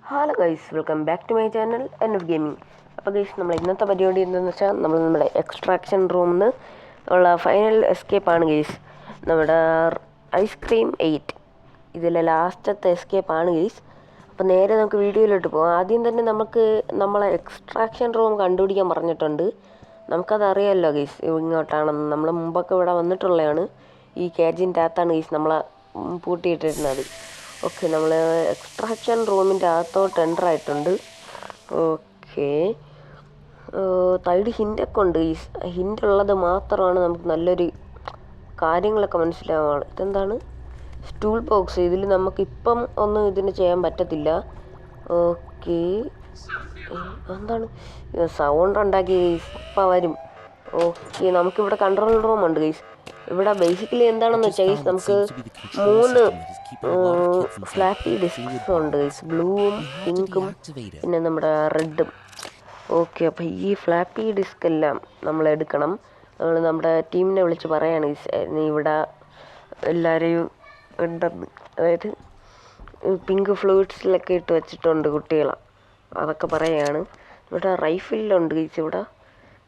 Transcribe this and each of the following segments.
Hello guys, welcome back to my channel എന്നോട് gaming. അപ്പോൾ guys, നമ്മൾ ഇന്നത്തെ പരിപാടി എന്താണെന്ന് വെച്ചാൽ നമ്മുടെ എക്സ്ട്രാക്ഷൻ റൂമിൽ നിന്ന് ഉള്ള ഫൈനൽ എസ്കേപ്പാണ് ഗൈസ്. നമ്മുടെ ഐസ്ക്രീം 8 ഇതിലെ ലാസ്റ്റത്തെ എസ്കേപ്പാണ് ഗൈസ്. അപ്പോൾ നേരെ നമുക്ക് വീഡിയോയിലോട്ട് പോകാം. ആദ്യം തന്നെ നമ്മളെ എക്സ്ട്രാക്ഷൻ റൂം കണ്ടുപിടിക്കാൻ പറഞ്ഞിട്ടുണ്ട്. നമുക്കതറിയാമല്ലോ ഗൈസ്, ഇങ്ങോട്ടാണെന്ന്. നമ്മൾ മുമ്പൊക്കെ ഇവിടെ വന്നിട്ടുള്ളതാണ്. ഈ കേജിൻ്റെ അകത്താണ് ഗൈസ് നമ്മളെ പൂട്ടിയിട്ടിരുന്നത്. ഓക്കെ, നമ്മൾ എക്സ്ട്രാക്ഷൻ റൂമിൻ്റെ അകത്തോട്ട് എൻ്റർ ആയിട്ടുണ്ട്. ഓക്കെ, തൈഡ് ഹിൻ്റൊക്കെ ഉണ്ട്. ഈ ഹിൻ്റുള്ളത് മാത്രമാണ് നമുക്ക് നല്ലൊരു കാര്യങ്ങളൊക്കെ മനസ്സിലാവുകയാണ്. ഇതെന്താണ്? Stool box. ഇതിൽ നമുക്കിപ്പം ഒന്നും ഇതിന് ചെയ്യാൻ പറ്റത്തില്ല. ഓക്കെ, എന്താണ് സൗണ്ട് ഉണ്ടാക്കി ഗൈസ്? ഇപ്പം വരും. ഓക്കെ, നമുക്കിവിടെ കൺട്രോൾ റൂം ഉണ്ട് ഗൈസ്. ഇവിടെ ബേസിക്കലി എന്താണെന്ന് വെച്ചാൽ ഗൈസ്, നമുക്ക് 3 ഫ്ലാപ്പി ഡിസ്ക്സ് ഉണ്ട് ഗൈസ്. ബ്ലൂവും പിങ്കും പിന്നെ നമ്മുടെ റെഡും. ഓക്കെ, അപ്പോൾ ഈ ഫ്ലാപ്പി ഡിസ്ക് എല്ലാം നമ്മൾ എടുക്കണം. നമ്മൾ നമ്മുടെ ടീമിനെ വിളിച്ച് പറയാണ് ഗൈസ്, ഇവിടെ എല്ലാവരെയും ഉണ്ടെന്ന്. അതായത് പിങ്ക് ഫ്ലൂയിഡ്സിലൊക്കെ ഇട്ട് വെച്ചിട്ടുണ്ട് കുട്ടികളെ, അതൊക്കെ പറയുകയാണ്. ഇവിടെ റൈഫിലുണ്ട് ഗൈസ്. ഇവിടെ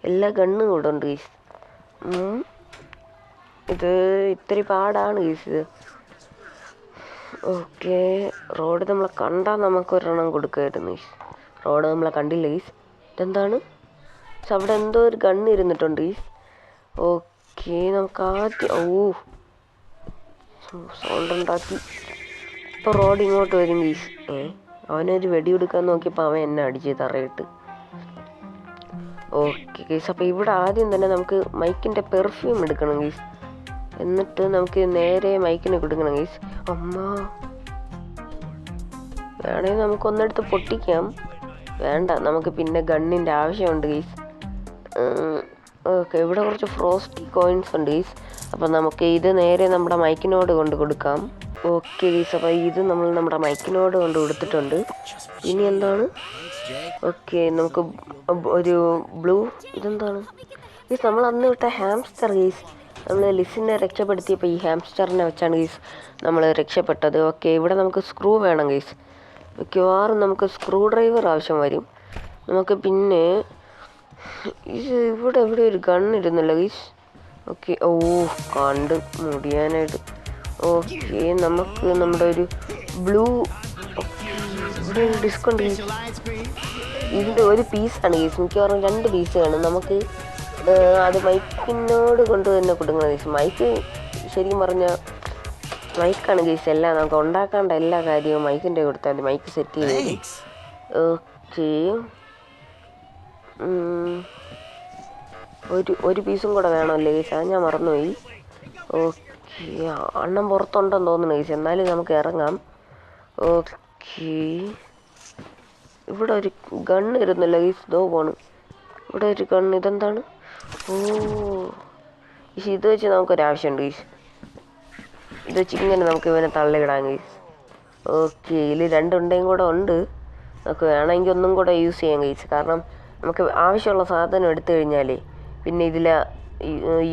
എല്ലാ ഗണ്ണും ഇവിടെ ഉണ്ട് ഗൈസ്. ഇത് ഇത്തിരി പാടാണ് ഗൈസ് ഇത്. ഓക്കെ, റോഡ് നമ്മളെ കണ്ടാൽ നമുക്കൊരെണ്ണം കൊടുക്കുമായിരുന്നു ഗൈസ്. റോഡ് നമ്മളെ കണ്ടില്ല ഗൈസ്. ഇതെന്താണ്? പക്ഷെ അവിടെ എന്തോ ഒരു ഗണ്ണ് ഇരുന്നിട്ടുണ്ട് ഗൈസ്. ഓക്കെ, നമുക്ക് ആദ്യം സൗണ്ട് ഉണ്ടാക്കി. ഇപ്പോൾ റോഡ് ഇങ്ങോട്ട് വരും ഗൈസ്. അവനൊരു വെടി എടുക്കാൻ നോക്കിയപ്പോൾ അവൻ എന്നെ അടിച്ച് തറയിട്ട്. ഓക്കെ ഗൈസ്, അപ്പോൾ ഇവിടെ ആദ്യം തന്നെ നമുക്ക് മൈക്കിൻ്റെ പെർഫ്യൂം എടുക്കണം ഗൈസ്. എന്നിട്ട് നമുക്ക് നേരെ മൈക്കിന് കൊടുക്കണം ഗൈസ്. അമ്മ, വേണമെങ്കിൽ നമുക്കൊന്നെടുത്ത് പൊട്ടിക്കാം. വേണ്ട, നമുക്ക് പിന്നെ ഗണ്ണിൻ്റെ ആവശ്യമുണ്ട് ഗൈസ്. ഓക്കെ, ഇവിടെ കുറച്ച് ഫ്രോസ്റ്റി കോയിൻസ് ഉണ്ട് ഗൈസ്. അപ്പോൾ നമുക്ക് ഇത് നേരെ നമ്മുടെ മൈക്കിനോട് കൊണ്ട് കൊടുക്കാം. ഓക്കെ ഗൈസ്, അപ്പോൾ ഇത് നമ്മൾ നമ്മുടെ മൈക്കിനോട് കൊണ്ട് കൊടുത്തിട്ടുണ്ട്. ഇനി എന്താണ്? ഓക്കെ, നമുക്ക് ഒരു ബ്ലൂ. ഇതെന്താണ് ഗൈസ്? നമ്മൾ അന്ന് വിട്ട ഹാംസ്റ്റർ ഗൈസ്. നമ്മൾ ലിസിനെ രക്ഷപ്പെടുത്തിയപ്പോൾ ഈ ഹാംസ്റ്ററിനെ വെച്ചാണ് ഗൈസ് നമ്മൾ രക്ഷപ്പെട്ടത്. ഓക്കെ, ഇവിടെ നമുക്ക് സ്ക്രൂ വേണം ഗൈസ്. മിക്കവാറും നമുക്ക് സ്ക്രൂ ഡ്രൈവർ ആവശ്യം വരും നമുക്ക്. പിന്നെ ഇവിടെ എവിടെ ഒരു ഗണ്ണിരുന്നല്ലോ ഗൈസ്. ഓക്കെ, കണ്ട് മുടിയാനായിട്ട്. ഓക്കെ, നമുക്ക് നമ്മുടെ ഒരു ബ്ലൂ ഇവിടെ ഒരു ഡിസ്ക് ഉണ്ട് ഗൈസ്. ഇതിൻ്റെ ഒരു പീസാണ് ഗൈസ്. മിക്കവാറും 2 പീസ് വേണം നമുക്ക്. അത് മൈക്കിനോട് കൊണ്ട് തന്നെ കൊടുക്കണം ഗൈസ്. മൈക്ക് ശരിക്കും പറഞ്ഞാൽ മൈക്കാണ് ഗൈസ് എല്ലാം. നമുക്ക് ഉണ്ടാക്കേണ്ട എല്ലാ കാര്യവും മൈക്കിൻ്റെ കൊടുത്താൽ മതി. മൈക്ക് സെറ്റ് ചെയ്ത് തരും. ഓക്കെ, ഒരു പീസും കൂടെ വേണമല്ലേ ഗൈസ്? അത് ഞാൻ മറന്നുപോയി. ഓക്കെ, അണ്ണം പുറത്തുണ്ടെന്ന് തോന്നുന്നു ഗൈസ്. എന്നാലും നമുക്ക് ഇറങ്ങാം. ഓക്കെ, ഇവിടെ ഒരു ഗണ്ണ് ഇരുന്നല്ലോ ഗൈസ്. ദോ പോണ്. ഇവിടെ ഒരു ഗണ്ണ്. ഇതെന്താണ്? ഇത് വെച്ച് നമുക്കൊരാവശ്യമുണ്ട് ഗൈസ്. ഇത് വെച്ച് ഇങ്ങനെ നമുക്ക് ഇവനെ തള്ളിയിടാം ഗൈസ്. ഓക്കെ, ഇതിൽ 2 ഉണ്ടെങ്കിൽ കൂടെ ഉണ്ട്. നമുക്ക് വേണമെങ്കിൽ ഒന്നും കൂടെ യൂസ് ചെയ്യാം ഗൈസ്. കാരണം നമുക്ക് ആവശ്യമുള്ള സാധനം എടുത്തു കഴിഞ്ഞാലേ പിന്നെ ഇതിൽ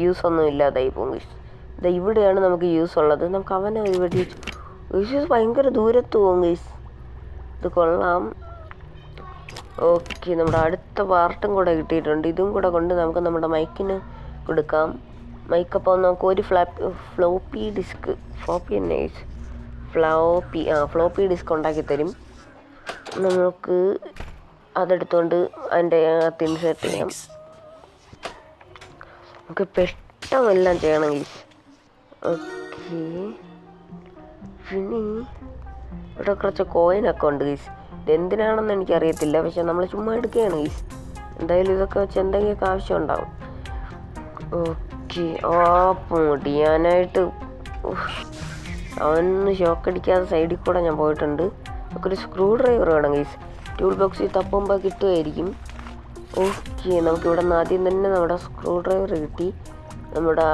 യൂസ് ഒന്നും ഇല്ലാതായി പോകും ഗൈസ്. ഇത് ഇവിടെയാണ് നമുക്ക് യൂസ് ഉള്ളത്. നമുക്ക് അവനെ ഒരു വെടി വെച്ച് ഗൈസ് ഭയങ്കര ദൂരത്ത് പോകും ഗൈസ്. ഇത് കൊള്ളാം. ഓക്കെ, നമ്മുടെ അടുത്ത പാർട്ടും കൂടെ കിട്ടിയിട്ടുണ്ട്. ഇതും കൂടെ കൊണ്ട് നമുക്ക് നമ്മുടെ മൈക്കിന് കൊടുക്കാം. മൈക്കപ്പോൾ നമുക്ക് ഒരു ഫ്ലോപ്പി ഡിസ്ക് ഫ്ലോപ്പി ഡിസ്ക് ഉണ്ടാക്കി തരും. നമുക്ക് അതെടുത്തുകൊണ്ട് അതിൻ്റെ അകത്ത് ഇൻസേർട്ട് ചെയ്യാം. നമുക്ക് പെട്ടെന്നെല്ലാം ചെയ്യണം ഗൈസ്. ഓക്കെ, പിന്നെ ഇവിടെ കുറച്ച് കോയിനൊക്കെ ഉണ്ട് ഗൈസ്. ഇതെന്തിനാണെന്ന് എനിക്കറിയത്തില്ല, പക്ഷെ നമ്മൾ ചുമ്മാ എടുക്കുകയാണ് ഗൈസ്. എന്തായാലും ഇതൊക്കെ വെച്ച് എന്തെങ്കിലുമൊക്കെ ആവശ്യം ഉണ്ടാവും. ഓക്കെ, പൊടിയാനായിട്ട് അവനൊന്ന് ഷോക്കടിക്കാതെ സൈഡിൽ കൂടെ ഞാൻ പോയിട്ടുണ്ട്. നമുക്കൊരു സ്ക്രൂ ഡ്രൈവർ വേണം ഗൈസ്. ടൂൾ ബോക്സിൽ തപ്പുമ്പോൾ കിട്ടുമായിരിക്കും. ഓക്കെ, നമുക്കിവിടെ നിന്ന് ആദ്യം തന്നെ നമ്മുടെ സ്ക്രൂ ഡ്രൈവർ കിട്ടി. നമ്മുടെ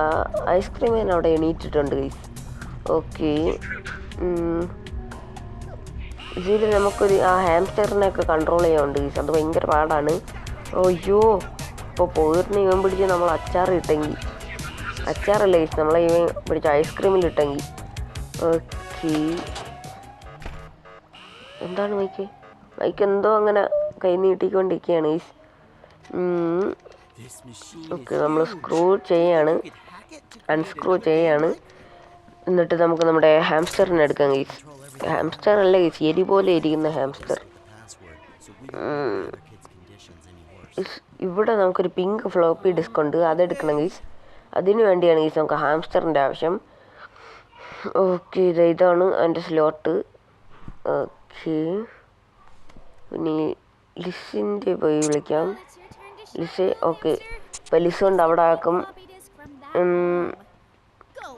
ഐസ്ക്രീം അവിടെ എണീറ്റിട്ടുണ്ട് ഗൈസ്. ഓക്കെ, ഇതിൽ നമുക്കൊരു ഹാംസ്റ്ററിനെയൊക്കെ കൺട്രോൾ ചെയ്യാനുണ്ട് ഗൈസ്. അത് ഭയങ്കര പാടാണ്. അയ്യോ, ഇപ്പോൾ പോയിരുന്ന ഇവൻ പിടിച്ച് നമ്മൾ അച്ചാറല്ല ഗൈസ്, നമ്മളെ ഇവൻ പിടിച്ച് ഐസ്ക്രീമിലിട്ടെങ്കിൽ. ഓക്കെ, എന്താണ് മൈക്ക്? മൈക്ക് എന്തോ അങ്ങനെ കൈ നീട്ടിക്കൊണ്ടിരിക്കുകയാണ് ഗൈസ്. ഓക്കെ, നമ്മൾ സ്ക്രൂ ചെയ്യാണ്, അൺസ്ക്രൂ ചെയ്യാണ്. എന്നിട്ട് നമുക്ക് നമ്മുടെ ഹാംസ്റ്ററിനെ എടുക്കാം ഗൈസ്. ഹാംസ്റ്റർ അല്ല ഗൈസ്, എരി പോലെ ഇരിക്കുന്ന ഹാംസ്റ്റർ. ഇവിടെ നമുക്കൊരു പിങ്ക് ഫ്ലോപ്പി ഡിസ്ക് ഉണ്ട്, അതെടുക്കണം ഗൈസ്. അതിനു വേണ്ടിയാണ് ഗൈസ് നമുക്ക് ഹാംസ്റ്ററിൻ്റെ ആവശ്യം. ഓക്കെ, ഇതാണ് അതിൻ്റെ സ്ലോട്ട്. ഓക്കെ, പിന്നെ ലിസിൻ്റെ പോയി വിളിക്കാം. ലിസ്, ഓക്കെ, ഇപ്പം ലിസ് കൊണ്ട് അവിടെ ആക്കും.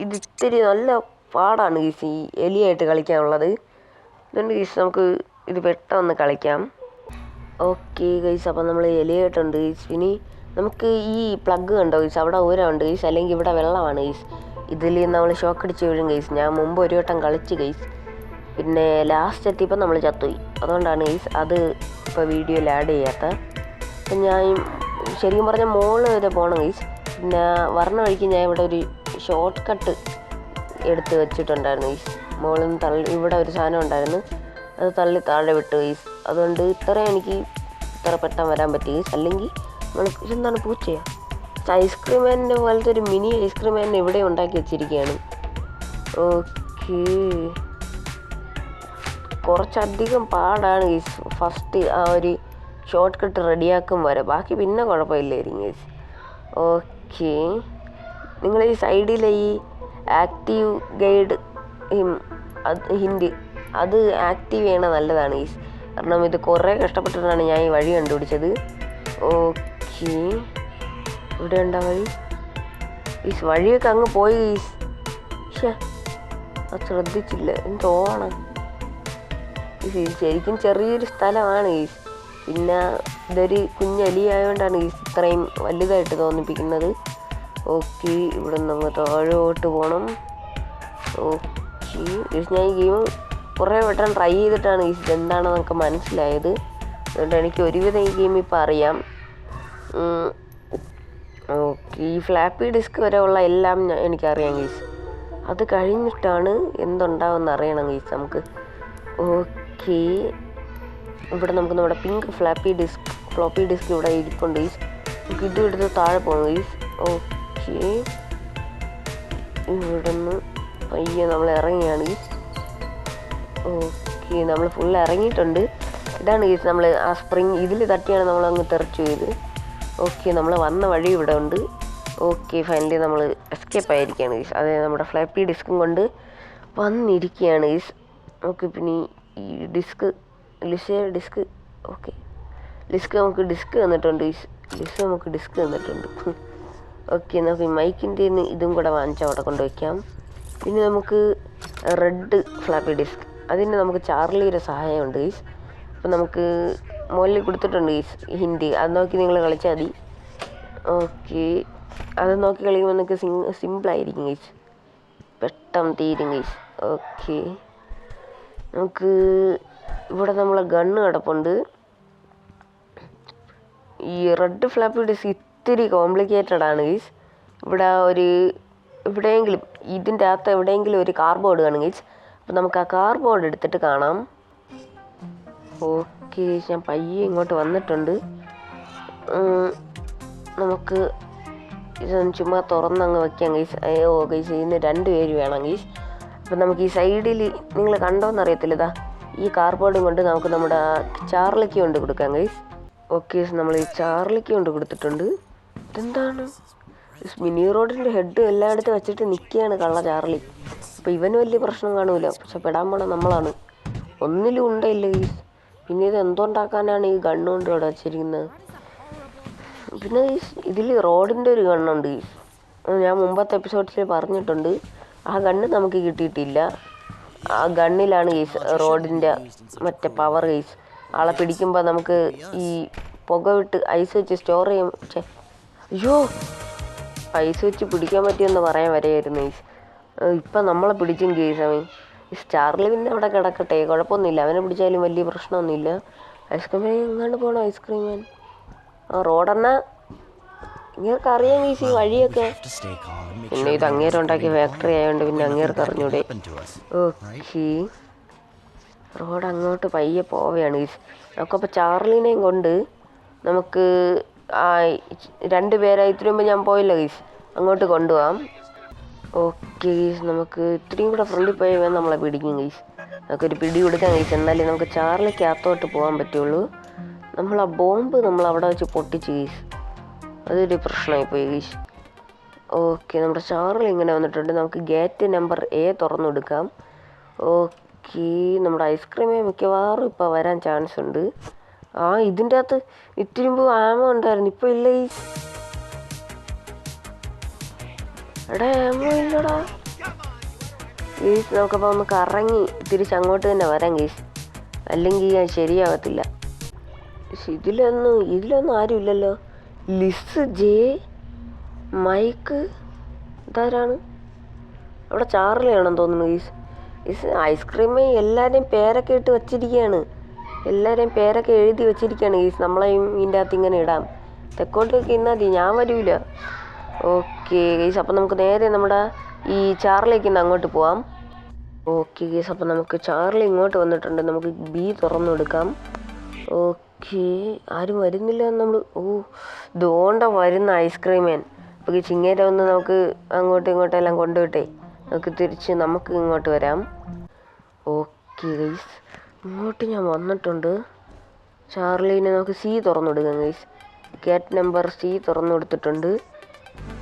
ഇത് ഇത്തിരി നല്ല പാടാണ് ഗീസ് ഈ എലിയായിട്ട് കളിക്കാനുള്ളത്. അതുകൊണ്ട് ഗീസ് നമുക്ക് ഇത് പെട്ടെന്ന് കളിക്കാം. ഓക്കെ ഗൈസ്, അപ്പം നമ്മൾ എലിയായിട്ടുണ്ട് ഗൈസ്. പിന്നെ നമുക്ക് ഈ പ്ലഗ് കണ്ടോ ഗൈസ്, അവിടെ ഊരമുണ്ട് ഗൈസ്, അല്ലെങ്കിൽ ഇവിടെ വെള്ളമാണ് ഗൈസ്. ഇതിൽ നമ്മൾ ഷോക്ക് അടിച്ച് വീഴും ഗൈസ്. ഞാൻ മുമ്പ് ഒരു വട്ടം കളിച്ച് ഗൈസ്, പിന്നെ ലാസ്റ്റ് എത്തിയപ്പോൾ നമ്മൾ ചത്തുപോയി. അതുകൊണ്ടാണ് ഗൈസ് അത് ഇപ്പോൾ വീഡിയോയിൽ ആഡ് ചെയ്യാത്ത. അപ്പം ഞാൻ ശരിക്കും പറഞ്ഞാൽ മോള് വരെ പോകണം ഗൈസ്. പിന്നെ വരണ വഴിക്ക് ഞാൻ ഇവിടെ ഒരു ഷോർട്ട് കട്ട് എടുത്ത് വെച്ചിട്ടുണ്ടായിരുന്നു ഗൈസ്. മോളിൽ നിന്ന് തള്ളി ഇവിടെ ഒരു സാധനം ഉണ്ടായിരുന്നു, അത് തള്ളി താഴെ വിട്ടു ഗൈസ്. അതുകൊണ്ട് എനിക്ക് ഇത്ര പെട്ടെന്ന് വരാൻ പറ്റി ഗൈസ്. അല്ലെങ്കിൽ നമ്മൾ എന്താണ് പൂച്ചയാണ്, ഐസ്ക്രീം മാനിൻ്റെ പോലത്തെ ഒരു മിനി ഐസ്ക്രീം മാനിനെ ഇവിടെ ഉണ്ടാക്കി വെച്ചിരിക്കുകയാണ്. ഓക്കെ, കുറച്ചധികം പാടാണ് ഗൈസ് ഫസ്റ്റ് ആ ഒരു ഷോർട്ട് കട്ട് റെഡിയാക്കും വരെ. ബാക്കി പിന്നെ കുഴപ്പമില്ലായിരിക്കും ഗൈസ്. ഓക്കെ, നിങ്ങൾ ഈ സൈഡിലെ ഈ ആക്റ്റീവ് ഗൈഡ് ഹിൻഡ് അത് ആക്റ്റീവ് ചെയ്യണ നല്ലതാണ് ഗൈസ്. കാരണം ഇത് കുറേ കഷ്ടപ്പെട്ടിട്ടാണ് ഞാൻ ഈ വഴി കണ്ടുപിടിച്ചത്. ഓക്കെ, ഇവിടെ ഉണ്ടാ വഴി ഗൈസ്. വഴിയൊക്കെ അങ്ങ് പോയി ഗൈസ്. പക്ഷേ അത് ശ്രദ്ധിച്ചില്ല, എന്തോണം. ശരിക്കും ചെറിയൊരു സ്ഥലമാണ് ഗൈസ്. പിന്നെ ഇതൊരു കുഞ്ഞലിയായതുകൊണ്ടാണ് ഗൈസ് ഇത്രയും വലുതായിട്ട് തോന്നിപ്പിക്കുന്നത്. ഓക്കെ, ഇവിടെ നിന്ന് താഴോട്ട് പോകണം. ഓക്കെ ഗൈസ്, ഞാൻ ഈ ഗെയിം കുറേ വട്ടം ട്രൈ ചെയ്തിട്ടാണ് ഗൈസ് ഇതെന്താണെന്ന് നമുക്ക് മനസ്സിലായത്. അതുകൊണ്ട് എനിക്ക് ഒരുവിധം ഈ ഗെയിം ഇപ്പം അറിയാം. ഓക്കെ, ഈ ഫ്ലാപ്പി ഡിസ്ക് വരെ ഉള്ള എല്ലാം എനിക്കറിയാം ഗൈസ്. അത് കഴിഞ്ഞിട്ടാണ് എന്തുണ്ടാവുമെന്ന് അറിയണം ഗൈസ് നമുക്ക്. ഓക്കെ, ഇവിടെ നമുക്ക് നമ്മുടെ പിങ്ക് ഫ്ലോപ്പി ഡിസ്ക് ഇവിടെ ഇരിപ്പുണ്ട് ഗൈസ്. നമുക്ക് ഇതും എടുത്ത് താഴെ പോകണം ഗൈസ്. ഓക്കെ, ഇവിടെ നിന്ന് പയ്യെ നമ്മൾ ഇറങ്ങിയാണ് ഗൈസ്. ഓക്കെ, നമ്മൾ ഫുൾ ഇറങ്ങിയിട്ടുണ്ട്. ഇതാണ് ഗൈസ് നമ്മൾ ആ സ്പ്രിങ് ഇതിൽ തട്ടിയാണ് നമ്മൾ അങ്ങ് തെറിച്ചു പോയത്. ഓക്കെ, നമ്മൾ വന്ന വഴി ഇവിടെ ഉണ്ട്. ഓക്കെ, ഫൈനലി നമ്മൾ എസ്കേപ്പ് ആയിരിക്കുകയാണ് ഗൈസ്. അതെ, നമ്മുടെ ഫ്ലോപ്പി ഡിസ്കും കൊണ്ട് വന്നിരിക്കുകയാണ് ഗൈസ്. ഓക്കെ, പിന്നെ ഈ ഡിസ്ക് ഓക്കെ, നമുക്ക് ഡിസ്ക് തന്നിട്ടുണ്ട് ഗൈസ്. നമുക്ക് ഡിസ്ക് തന്നിട്ടുണ്ട്. ഓക്കെ, നമുക്ക് ഈ മൈക്കിൻ്റെ ഇതും കൂടെ വാങ്ങിച്ച് അവിടെ കൊണ്ടുവയ്ക്കാം. പിന്നെ നമുക്ക് റെഡ് ഫ്ലാപ്പി ഡിസ്ക്, അതിന് നമുക്ക് ചാർലിയുടെ സഹായമുണ്ട് ഗൈസ്. അപ്പം നമുക്ക് മുകളിൽ കൊടുത്തിട്ടുണ്ട് ഗൈസ് ഹിൻഡ്, അത് നോക്കി നിങ്ങൾ കളിച്ചാൽ മതി. ഓക്കെ, അത് നോക്കി കളിക്കുമ്പോൾ നിങ്ങൾക്ക് സിമ്പിളായിരിക്കും ഗൈസ്, പെട്ടെന്ന് തീരും ഗൈസ്. ഓക്കെ, നമുക്ക് ഇവിടെ നമ്മളെ ഗണ്ണ് കിടപ്പുണ്ട്. ഈ റെഡ് ഫ്ലാപ്പി ഡിസ്ക് ഇത്തിരി കോംപ്ലിക്കേറ്റഡ് ആണ് ഗൈസ്. എവിടെയെങ്കിലും ഇതിൻ്റെ അകത്ത് എവിടെയെങ്കിലും ഒരു കാർബോർഡ് കാണും ഗൈസ്. അപ്പം നമുക്ക് ആ കാർബോർഡ് എടുത്തിട്ട് കാണാം. ഓക്കെ, ഞാൻ പയ്യെ ഇങ്ങോട്ട് വന്നിട്ടുണ്ട്. നമുക്ക് ഇതൊന്ന് ചുമ്മാ തുറന്നങ്ങ് വയ്ക്കാം ഗൈസ്. ഗൈസ്, ഇതിന് 2 പേര് വേണം ഗൈസ്. അപ്പം നമുക്ക് ഈ സൈഡിൽ നിങ്ങൾ കണ്ടോന്നറിയത്തില്ല, ഇതാ ഈ കാർബോർഡും കൊണ്ട് നമുക്ക് നമ്മുടെ ചാർലിക്ക് കൊണ്ട് കൊടുക്കാം ഗൈസ്. ഓക്കെ, നമ്മൾ ഈ ചാർലിക്ക് കൊണ്ട് കൊടുത്തിട്ടുണ്ട്. ഇതെന്താണ് മിനി റോഡിൻ്റെ ഹെഡ് എല്ലായിടത്തും വെച്ചിട്ട് നിൽക്കുകയാണ് കള്ള ചാർലി. അപ്പോൾ ഇവന് വലിയ പ്രശ്നം കാണൂല, പക്ഷെ പെടാൻ പോണ നമ്മളാണ്. ഒന്നിലും ഉണ്ടയില്ല ഗൈസ്. പിന്നെ ഇത് എന്തുണ്ടാക്കാനാണ് ഈ ഗണ്ണ് കൊണ്ട് ഇവിടെ വെച്ചിരിക്കുന്നത്? പിന്നെ ഗൈസ്, ഇതിൽ റോഡിൻ്റെ ഒരു ഗണ്ണുണ്ട് ഗൈസ്. ഞാൻ മുമ്പത്തെ എപ്പിസോഡിൽ പറഞ്ഞിട്ടുണ്ട്. ആ ഗണ്ണ് നമുക്ക് കിട്ടിയിട്ടില്ല. ആ ഗണ്ണിലാണ് ഗൈസ് റോഡിൻ്റെ മറ്റേ പവർ ഗൈസ്. ആളെ പിടിക്കുമ്പോൾ നമുക്ക് ഈ പുക വിട്ട് ഐസ് വെച്ച് സ്റ്റോർ ചെയ്യാൻ. അയ്യോ, ഐസ് വെച്ച് പിടിക്കാൻ പറ്റിയെന്ന് പറയാൻ വരെയായിരുന്നു ഗൈസ്. ഇപ്പം നമ്മളെ പിടിച്ചും ഗൈസ് അവൻ. ചാർലി പിന്നെ അവിടെ കിടക്കട്ടെ, കുഴപ്പമൊന്നുമില്ല, അവനെ പിടിച്ചാലും വലിയ പ്രശ്നമൊന്നുമില്ല. ഐസ്ക്രീം മാൻ എങ്ങാണ്ട് പോകണം. ഐസ്ക്രീം മാൻ റോഡെന്നാ ഇങ്ങേർക്ക് അറിയാം ഗൈസ് ഈ വഴിയൊക്കെ. പിന്നെ ഇത് അങ്ങേരുണ്ടാക്കിയ ഫാക്ടറി ആയതുകൊണ്ട് പിന്നെ അങ്ങേർക്ക് അറിഞ്ഞൂടെ. ഓക്കെ, റോഡ് അങ്ങോട്ട് പയ്യെ പോവുകയാണ് ഗൈസ്. നമുക്കപ്പോൾ ചാർലിനെയും കൊണ്ട് നമുക്ക് ആ 2 പേരെ ഇത്തിരി മുമ്പ് ഞാൻ പോയില്ല ഗൈസ്, അങ്ങോട്ട് കൊണ്ടുപോകാം. ഓക്കെ ഗൈസ്, നമുക്ക് ഇത്രയും കൂടെ ഫ്രണ്ടിൽ പോയി വേണം നമ്മളെ പിടിക്കും ഗൈസ്. നമുക്കൊരു പിടി കൊടുക്കാം ഗൈസ്, എന്നാലേ നമുക്ക് ചാർലിക്കകത്തോട്ട് പോകാൻ പറ്റുള്ളൂ. നമ്മൾ ആ ബോംബ് നമ്മൾ അവിടെ വെച്ച് പൊട്ടിച്ച് ഗൈസ്, അതൊരു പ്രശ്നമായിപ്പോയി ഗൈസ്. ഓക്കെ, നമ്മുടെ ചാർലി ഇങ്ങനെ വന്നിട്ടുണ്ട്. നമുക്ക് ഗേറ്റ് നമ്പർ A തുറന്നു കൊടുക്കാം. ഓക്കെ, നമ്മുടെ ഐസ്ക്രീമേ മിക്കവാറും ഇപ്പോൾ വരാൻ ചാൻസ് ഉണ്ട്. ഇതിൻ്റെ അകത്ത് ഇത്തിരി മുമ്പ് ആമോ ഉണ്ടായിരുന്നു, ഇപ്പോൾ ഇല്ല ഗൈസ്. എടാ ആമോ ഇല്ലടാ ഗൈസ്. നമുക്കപ്പോൾ ഒന്ന് കറങ്ങി തിരിച്ചങ്ങോട്ട് തന്നെ വരാം ഗൈസ്, അല്ലെങ്കിൽ ശരിയാകത്തില്ല. ഇതിലൊന്നും ആരും ഇല്ലല്ലോ. ലിസ്, ജെ, മൈക്ക്, ഇതാരാണ്? അവിടെ ചാർലിയാണെന്ന് തോന്നുന്നു ഗൈസ്. ഐസ്ക്രീമേ എല്ലാവരെയും പേരൊക്കെ ഇട്ട് വച്ചിരിക്കുകയാണ്, എല്ലാവരെയും പേരൊക്കെ എഴുതി വെച്ചിരിക്കുകയാണ് ഗൈസ്. നമ്മളെയും ഇതിൻ്റെ അകത്ത് ഇങ്ങനെ ഇടാം. തെക്കോട്ടൊക്കെ ഇന്നാൽ മതി, ഞാൻ വരില്ല. ഓക്കെ ഗൈസ്, അപ്പം നമുക്ക് നേരെ നമ്മുടെ ഈ ചാർലിക്ക് ഇന്ന് അങ്ങോട്ട് പോവാം. ഓക്കെ ഗൈസ്, അപ്പം നമുക്ക് ചാർലി ഇങ്ങോട്ട് വന്നിട്ടുണ്ട്. നമുക്ക് B തുറന്നു കൊടുക്കാം. ഓക്കെ, ആരും വരുന്നില്ല. നമ്മൾ ദോണ്ട വരുന്ന ഐസ്ക്രീമേൻ. അപ്പോൾ ഈ ചിങ്ങേരെ ഒന്ന് നമുക്ക് അങ്ങോട്ടും ഇങ്ങോട്ടെല്ലാം കൊണ്ടുവിട്ടേ നമുക്ക് തിരിച്ച് നമുക്ക് ഇങ്ങോട്ട് വരാം. ഓക്കെ ഗൈസ്, ഇങ്ങോട്ട് ഞാൻ വന്നിട്ടുണ്ട്. ചാർലീനെ നമുക്ക് C തുറന്നു കൊടുക്കാം ഗൈസ്. ഗേറ്റ് നമ്പർ C തുറന്നു കൊടുത്തിട്ടുണ്ട്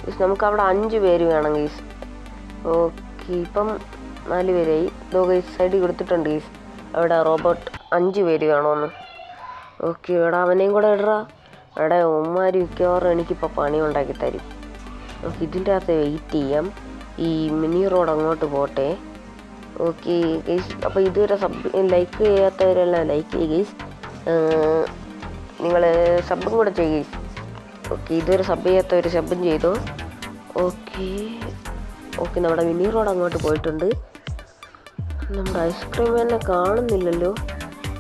ഗൈസ്. നമുക്ക് അവിടെ 5 പേര് വേണം ഗൈസ്. ഓക്കെ, ഇപ്പം 4 പേരായി. ഇതോ ഗൈസ് സൈഡിൽ കൊടുത്തിട്ടുണ്ട് ഗൈസ്. അവിടെ റോബോട്ട് 5 പേര് വേണമെന്ന്. ഓക്കെ, എടാ അവനെയും കൂടെ ഇടറാ. എടാ ഉമ്മാർ മിക്കവാറും എനിക്കിപ്പോൾ പണി ഉണ്ടാക്കി തരും. നമുക്ക് ഇതിൻ്റെ അകത്ത് വെയിറ്റ് ചെയ്യാം. ഈ മിനി റോഡ് അങ്ങോട്ട് പോട്ടെ. ഓക്കെ ഗൈസ്, അപ്പോൾ ഇതുവരെ ലൈക്ക് ചെയ്യാത്തവരെല്ലാം ലൈക്ക് ചെയ്യുക ഗൈസ്. നിങ്ങൾ സബും കൂടെ ചെയ്യുക ഗൈസ്. ഓക്കെ, ഇതുവരെ സബ് ചെയ്യാത്തവർ സബും ചെയ്തോ. ഓക്കെ, നമ്മുടെ മിനി റോഡ് അങ്ങോട്ട് പോയിട്ടുണ്ട്. നമ്മുടെ ഐസ്ക്രീം തന്നെ കാണുന്നില്ലല്ലോ.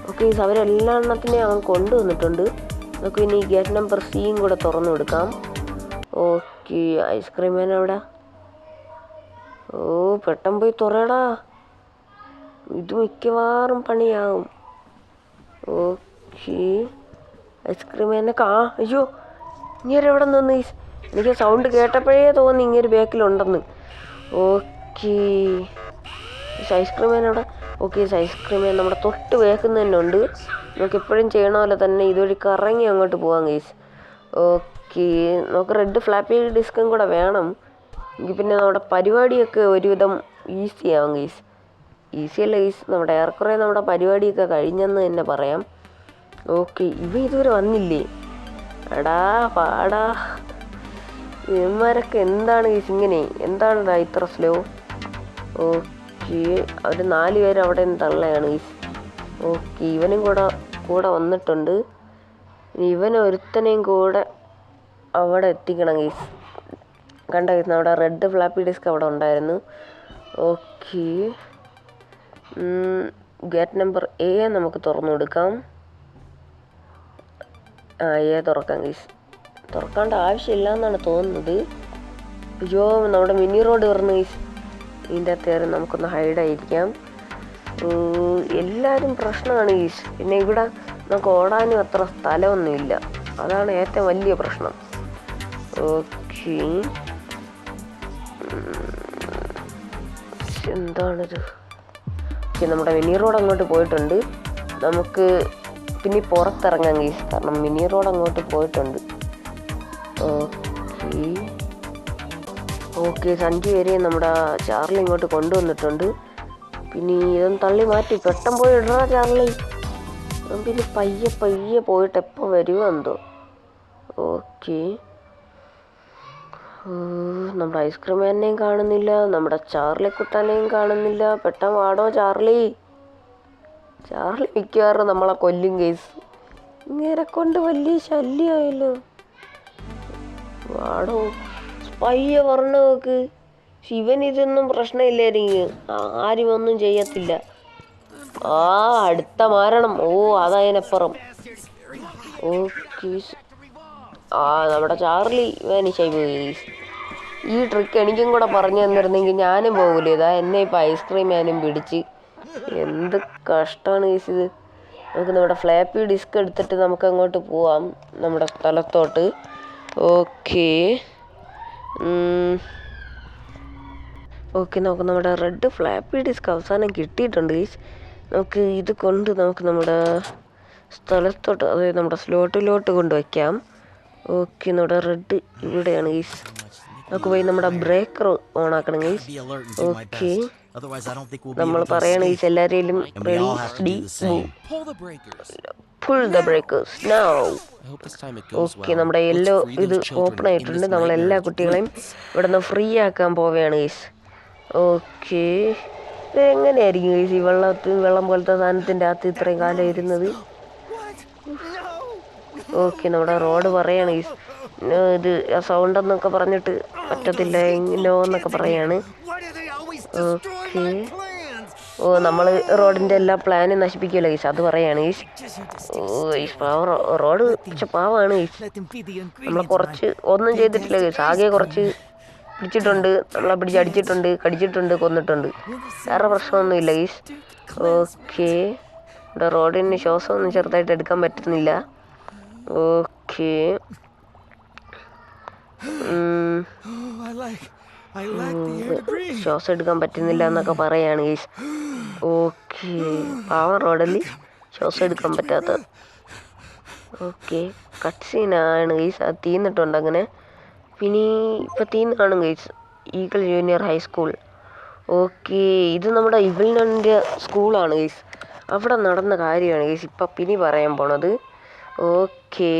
ഓക്കെ ഗൈസ്, അവരെല്ലാ എണ്ണത്തിനെയും അവൻ കൊണ്ടുവന്നിട്ടുണ്ട്. നമുക്ക് ഇനി ഗേറ്റ് നമ്പർ C കൂടെ തുറന്നു കൊടുക്കാം. ഓക്കെ, ഐസ്ക്രീം വേന എവിടെ? പെട്ടെന്ന് പോയി തുറയടാ, ഇത് മിക്കവാറും പണിയാവും. ഓക്കെ, ഐസ്ക്രീം വേന അയ്യോ ഇങ്ങനെ എവിടെ നിന്ന്? എനിക്ക് സൗണ്ട് കേട്ടപ്പോഴേ തോന്നി ഇങ്ങനെ ബാക്കിലുണ്ടെന്ന്. ഓക്കെ, ഐസ്ക്രീം വേന എവിടെ? ഓക്കെ, ഐസ്ക്രീം വേന നമ്മുടെ തൊട്ട് വേക്കുന്ന തന്നെ ഉണ്ട്. നമുക്ക് എപ്പോഴും ചെയ്യണ പോലെ തന്നെ ഇതുവഴി കറങ്ങി അങ്ങോട്ട് പോകാം ഗൈസ്. ഓക്കെ, നമുക്ക് റെഡ് ഫ്ലാപ്പി ഡിസ്കും കൂടെ വേണം. എങ്കിൽ പിന്നെ നമ്മുടെ പരിപാടിയൊക്കെ ഒരുവിധം ഈസി ആവും ഗൈസ്. ഈസി അല്ല ഗൈസ്, നമ്മുടെ ഏറെക്കുറെ നമ്മുടെ പരിപാടിയൊക്കെ കഴിഞ്ഞെന്ന് തന്നെ പറയാം. ഓക്കെ, ഇതുവരെ വന്നില്ലേ? എടാ പാടാ, ഇവന്മാരൊക്കെ എന്താണ് ഗൈസ് ഇങ്ങനെ? എന്താണ്ടാ ഇത്ര സ്ലോ? ഓക്കെ, അവർ 4 പേര് അവിടെ നിന്ന് തള്ളയാണ് ഗൈസ്. ഓക്കെ, ഇവനും കൂടെ വന്നിട്ടുണ്ട്. ഇവനൊരുത്തനെയും കൂടെ അവിടെ എത്തിക്കണം ഗൈസ്. കണ്ട ഗൈസ്, നമ്മുടെ റെഡ് ഫ്ലാപ്പി ഡിസ്ക് അവിടെ ഉണ്ടായിരുന്നു. ഓക്കെ, ഗേറ്റ് നമ്പർ A നമുക്ക് തുറന്നു കൊടുക്കാം. A തുറക്കാം ഗൈസ്. തുറക്കേണ്ട ആവശ്യമില്ല എന്നാണ് തോന്നുന്നത്. അയ്യോ, നമ്മുടെ മിനി റോഡ് വരുന്നു ഗൈസ്. ഇതിൻ്റെ അകത്ത് നമുക്കൊന്ന് ഹൈഡായിരിക്കാം. എല്ലാവരും പ്രശ്നമാണ് ഗൈസ്. പിന്നെ ഇവിടെ നമുക്ക് ഓടാനും അത്ര സ്ഥലമൊന്നുമില്ല, അതാണ് ഏറ്റവും വലിയ പ്രശ്നം. ഓക്കെ, എന്താണിത്? ഓക്കെ, നമ്മുടെ മിനി റോഡ് അങ്ങോട്ട് പോയിട്ടുണ്ട്. നമുക്ക് പിന്നെ പുറത്തിറങ്ങാം ഗൈസ്, കാരണം മിനി റോഡ് അങ്ങോട്ട് പോയിട്ടുണ്ട്. ഓക്കെ 5 പേരെ നമ്മുടെ ചാർലി ഇങ്ങോട്ട് കൊണ്ടുവന്നിട്ടുണ്ട്. പിന്നെ ഇതൊന്ന് തള്ളി മാറ്റി പെട്ടെന്ന് പോയി ഇടാ ചാർലി. പിന്നെ പയ്യെ പോയിട്ട് എപ്പോൾ വരുമോ എന്തോ. ഓക്കെ, നമ്മുടെ ഐസ്ക്രീം മാനിനെയും കാണുന്നില്ല, നമ്മുടെ ചാർലി കുട്ടാനെയും കാണുന്നില്ല. പെട്ടെന്ന് വാടോ ചാർലി മിക്കവാറും നമ്മളെ കൊല്ലും കേസ്. ഇങ്ങനെ കൊണ്ട് വലിയ ശല്യമായല്ലോ. വാടോ പയ്യെ പറഞ്ഞു നോക്ക്. ശിവൻ ഇതൊന്നും പ്രശ്നമില്ലായിരിക്കും, ആരും ഒന്നും ചെയ്യത്തില്ല. അടുത്ത മാരണം. അതതിനപ്പുറം. ഓക്കെ, നമ്മുടെ ചാർലി വാനിഷായി പോയി. ഈ ട്രിക്ക് എനിക്കും കൂടെ പറഞ്ഞു തന്നിരുന്നെങ്കിൽ ഞാനും പോകില്ല. എന്നെ ഇപ്പം ഐസ്ക്രീം ഞാനും പിടിച്ച് എന്ത് കഷ്ടമാണ് ഗൈസ് ഇത്. നമുക്ക് നമ്മുടെ ഫ്ലാപ്പി ഡിസ്ക് എടുത്തിട്ട് നമുക്ക് അങ്ങോട്ട് പോവാം നമ്മുടെ സ്ഥലത്തോട്ട്. ഓക്കെ ഓക്കെ, നമുക്ക് നമ്മുടെ റെഡ് ഫ്ലാപ്പി ഡിസ്ക് അവസാനം കിട്ടിയിട്ടുണ്ട് ഗൈസ്. നമുക്ക് ഇത് കൊണ്ട് നമുക്ക് നമ്മുടെ സ്ഥലത്തോട്ട്, അതായത് നമ്മുടെ സ്ലോട്ടിലോട്ട് കൊണ്ടുവയ്ക്കാം. ഓക്കെ, നമ്മുടെ റെഡ് ഇവിടെയാണ് ഗൈസ്. നമുക്ക് പോയി നമ്മുടെ ബ്രേക്കർ ഓൺ ആക്കണം ഗൈസ്. ഓക്കെ, നമ്മൾ പറയണ ഗൈസ് എല്ലാവരെയും ready pull the breakers now. Okay, നമ്മുടെ യെല്ലോ ഇത് ഓപ്പൺ ആയിട്ടുണ്ട്. നമ്മളെല്ലാ കുട്ടികളെയും ഇവിടെ നിന്ന് ഫ്രീ ആക്കാൻ പോവുകയാണ് ഗൈസ്. ഓക്കെ, ഇത് എങ്ങനെയായിരിക്കും ഗൈസ് ഈ വെള്ളം പോലത്തെ സാധനത്തിൻ്റെ അകത്ത് ഇത്രയും കാലം ഇരുന്നത്? ഓക്കെ, നമ്മുടെ റോഡ് പറയാണ് ഗൈസ് ഇത് സൗണ്ട് എന്നൊക്കെ പറഞ്ഞിട്ട് പറ്റത്തില്ല നോ എന്നൊക്കെ പറയാണ്. ഓക്കെ, ഓ നമ്മൾ റോഡിൻ്റെ എല്ലാ പ്ലാനും നശിപ്പിക്കുമല്ലോ ഗൈസ്, അത് പറയാണ് ഗൈസ്. ഓ ഗൈസ് റോഡ് പക്ഷെ പാവമാണ് ഗൈസ്. നമ്മളെ കുറച്ച് ഒന്നും ചെയ്തിട്ടില്ല ഗൈസ്, ആകെ കുറച്ച് പിടിച്ചിട്ടുണ്ട്, നമ്മളെ പിടിച്ചടിച്ചിട്ടുണ്ട്, കടിച്ചിട്ടുണ്ട്, കൊന്നിട്ടുണ്ട്. വേറെ പ്രശ്നമൊന്നുമില്ല ഗൈസ്. ഓക്കെ, ഇവിടെ റോഡിന് ശ്വാസമൊന്നും ചെറുതായിട്ട് എടുക്കാൻ പറ്റുന്നില്ല. ഓക്കെ, ശ്വാസം എടുക്കാൻ പറ്റുന്നില്ല എന്നൊക്കെ പറയാണ് ഗൈസ്. ഓക്കെ, പാവം റോഡിൽ ശ്വാസം എടുക്കാൻ പറ്റാത്ത. ഓക്കെ, കട്ട് സീനാണ് ഗൈസ്, അത് തീർന്നിട്ടുണ്ട് അങ്ങനെ. പിന്നെ ഇപ്പം തീർന്നാണ് guys Eagle Junior High School. Okay, ഇത് നമ്മുടെ ഇവലിനൻ്റെ സ്കൂളാണ് ഗൈസ്. അവിടെ നടന്ന കാര്യമാണ് ഗൈസ് ഇപ്പം പിന്നെ പറയാൻ പോണത്. ഓക്കെ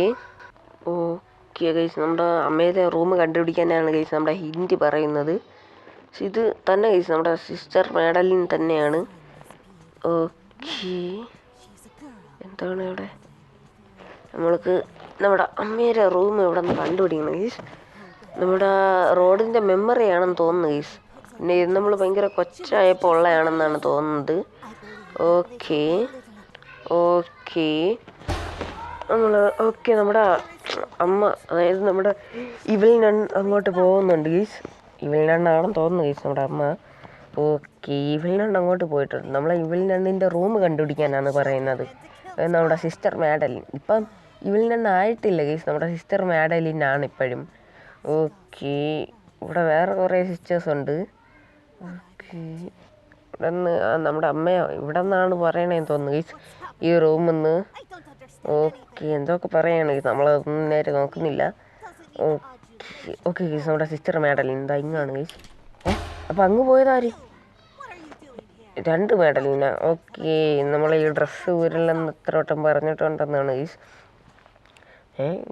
ഓക്കെ ഗൈസ്, നമ്മുടെ അമ്മയുടെ റൂം കണ്ടുപിടിക്കാനാണ് ഗൈസ് നമ്മുടെ ഹിന്ദി പറയുന്നത്. ഇത് തന്നെ ഗൈസ് നമ്മുടെ സിസ്റ്റർ മാഡലിൻ തന്നെയാണ്. ഓക്കെ, എന്താണ് ഇവിടെ നമ്മൾക്ക് നമ്മുടെ അമ്മയുടെ റൂം ഇവിടെ നിന്ന് കണ്ടുപിടിക്കണം ഗൈസ്. നമ്മുടെ റോഡിൻ്റെ മെമ്മറിയാണെന്ന് തോന്നുന്നു ഗൈസ്. പിന്നെ ഇത് നമ്മൾ ഭയങ്കര കൊച്ചായപ്പോൾ ഉള്ളതാണെന്നാണ് തോന്നുന്നത്. ഓക്കെ ഓക്കെ ഓക്കെ, നമ്മുടെ അമ്മ, അതായത് നമ്മുടെ ഇവൽ നൺ അങ്ങോട്ട് പോകുന്നുണ്ട് ഗൈസ്. ഇവൽ നണ്ണാണെന്ന് തോന്നുന്നു ഗൈസ് നമ്മുടെ അമ്മ. ഓക്കെ, ഇവൽ നൺ അങ്ങോട്ട് പോയിട്ടുണ്ട്. നമ്മളെ ഇവൽ നണ്ണിൻ്റെ റൂം കണ്ടുപിടിക്കാനാണ് പറയുന്നത്. നമ്മുടെ സിസ്റ്റർ മാഡലിൻ. ഇപ്പം ഇവൽ നണ്ണായിട്ടില്ല ഗൈസ്, നമ്മുടെ സിസ്റ്റർ മാഡലിനാണ് ഇപ്പോഴും. ഓക്കെ, ഇവിടെ വേറെ കുറേ സിസ്റ്റേഴ്സ് ഉണ്ട്. ഓക്കെ, ഇവിടെ നിന്ന് നമ്മുടെ അമ്മയോ ഇവിടെ നിന്നാണ് പറയണേന്ന് തോന്നുന്നു ഗൈസ് ഈ റൂമിൽ നിന്ന്. ഓക്കെ, എന്തൊക്കെ പറയാണ് ഗൈസ്, നമ്മളതൊന്നും നേരെ നോക്കുന്നില്ല. ഓക്കെ ഓക്കെ ഗൈസ്, നമ്മുടെ സിസ്റ്റർ മാഡലിൻ എന്താ ഇങ്ങാണ് ഗൈസ്. അപ്പം അങ്ങ് പോയതാര്? 2 മാഡലിന. ഓക്കെ, നമ്മൾ ഈ ഡ്രസ്സ് ഊരില്ലെന്ന് എത്ര വട്ടം പറഞ്ഞിട്ടുണ്ടെന്നാണ് ഗൈസ്.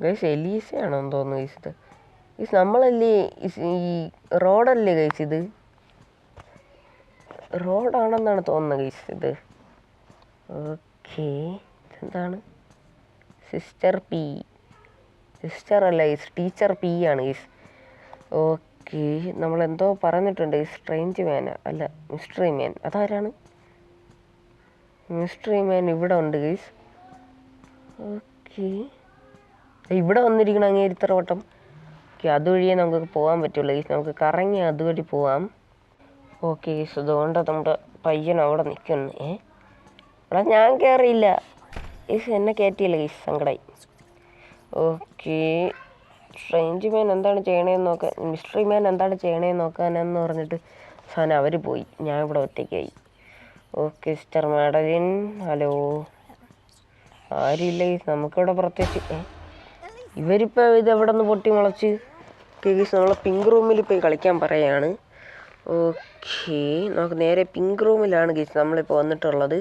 ഗൈസ് എലീസയാണോന്ന് തോന്നുന്നു ഗൈസ്. ഇത് ഗൈസ് നമ്മളല്ലേ ഈ റോഡല്ലേ ഗൈസ്, ഇത് റോഡാണെന്നാണ് തോന്നുന്നത് ഗൈസ് ഇത്. ഓക്കെ, ഇതെന്താണ്? സിസ്റ്റർ പി, സിസ്റ്റർ അല്ല ഗൈസ്, ടീച്ചർ പി ആണ് ഗൈസ്. ഓക്കെ, നമ്മളെന്തോ പറഞ്ഞിട്ടുണ്ട് ഗൈസ്. സ്ട്രേഞ്ച് മാൻ അല്ല, മിസ്റ്ററി മാൻ. അതാരാണ്? മിസ്റ്ററി മാൻ ഇവിടെ ഉണ്ട് ഗൈസ്. ഓക്കെ, ഇവിടെ വന്നിരിക്കണം അങ്ങേര് ഇത്ര വട്ടം. ഓക്കെ, അതുവഴിയേ നമുക്ക് പോകാൻ പറ്റുള്ളൂ ഗൈസ്, നമുക്ക് കറങ്ങി അതുവഴി പോവാം. ഓക്കെ ഗൈസ്, അതുകൊണ്ട് നമ്മുടെ പയ്യൻ അവിടെ നിൽക്കുന്നു. അവിടെ ഞാൻ കയറിയില്ല ഗൈസ്, എന്നെ കയറ്റിയില്ല ഗൈസ്, സങ്കടമായി. ഓക്കെ, സ്ട്രേഞ്ച് മാൻ എന്താണ് ചെയ്യണേന്ന് നോക്കാൻ, മിസ്റ്ററി മാൻ എന്താണ് ചെയ്യണേന്ന് നോക്കാനെന്ന് പറഞ്ഞിട്ട് സാധനം അവർ പോയി, ഞാൻ ഇവിടെ ഒറ്റയ്ക്കായി. Okay, sister Madeline, hello. ആരുമില്ല ഗൈസ്, നമുക്കിവിടെ പ്രത്യേകിച്ച്. ഇവരിപ്പോൾ ഇത് എവിടെ നിന്ന് പൊട്ടി മുളച്ച് ഗൈസ് നമ്മളെ പിങ്ക് റൂമിൽ പോയി കളിക്കാൻ പറയാണ്. ഓക്കെ, നമുക്ക് നേരെ പിങ്ക് റൂമിലാണ് ഗൈസ് നമ്മളിപ്പോൾ വന്നിട്ടുള്ളത്.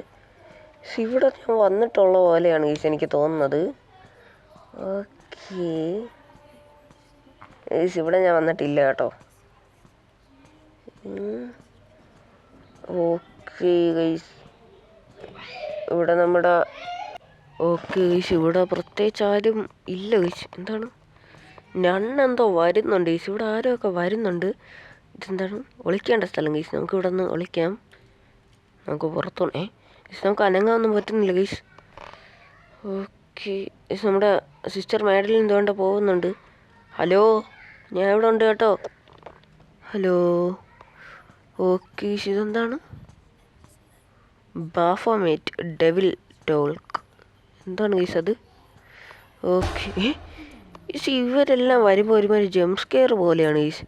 പക്ഷെ ഇവിടെ ഞാൻ വന്നിട്ടുള്ള പോലെയാണ് ഗൈസ് എനിക്ക് തോന്നുന്നത്. ഓക്കെ ഗൈസ്, ഇവിടെ ഞാൻ വന്നിട്ടില്ല കേട്ടോ. ഓക്കെ ഗൈസ്, ഇവിടെ നമ്മുടെ ഓക്കെ ഗൈസ്, ഇവിടെ പ്രത്യേകിച്ച് ആരും ഇല്ല ഗൈസ്. എന്താണ് നണ്ണെന്തോ വരുന്നുണ്ട് ഗൈസ്, ഇവിടെ ആരൊക്കെ വരുന്നുണ്ട്. ഇതെന്താണ്? ഒളിക്കേണ്ട സ്ഥലം ഗൈസ്, നമുക്ക് ഇവിടെ നിന്ന് ഒളിക്കാം. നമുക്ക് പുറത്തോണേ ഗൈസ്, നമുക്ക് അനങ്ങാനൊന്നും പറ്റുന്നില്ല ഗൈസ്. ഓക്കെ ഗൈസ്, നമ്മുടെ സിസ്റ്റർ മാഡലിൻ എന്തുകൊണ്ട് പോകുന്നുണ്ട്. ഹലോ, ഞാൻ ഇവിടെ ഉണ്ട് കേട്ടോ. ഹലോ. ഓക്കെ ഗൈസ്, ഇതെന്താണ്? ബാഫോമേറ്റ് ഡെവിൽ ടോൾക്ക്. എന്താണ് ഗൈസ് അത്? ഓക്കെ, ഇവരെല്ലാം വരുമ്പോൾ ഒരുമാതിരി ജംപ് സ്കെയർ പോലെയാണ് ഗൈസ്.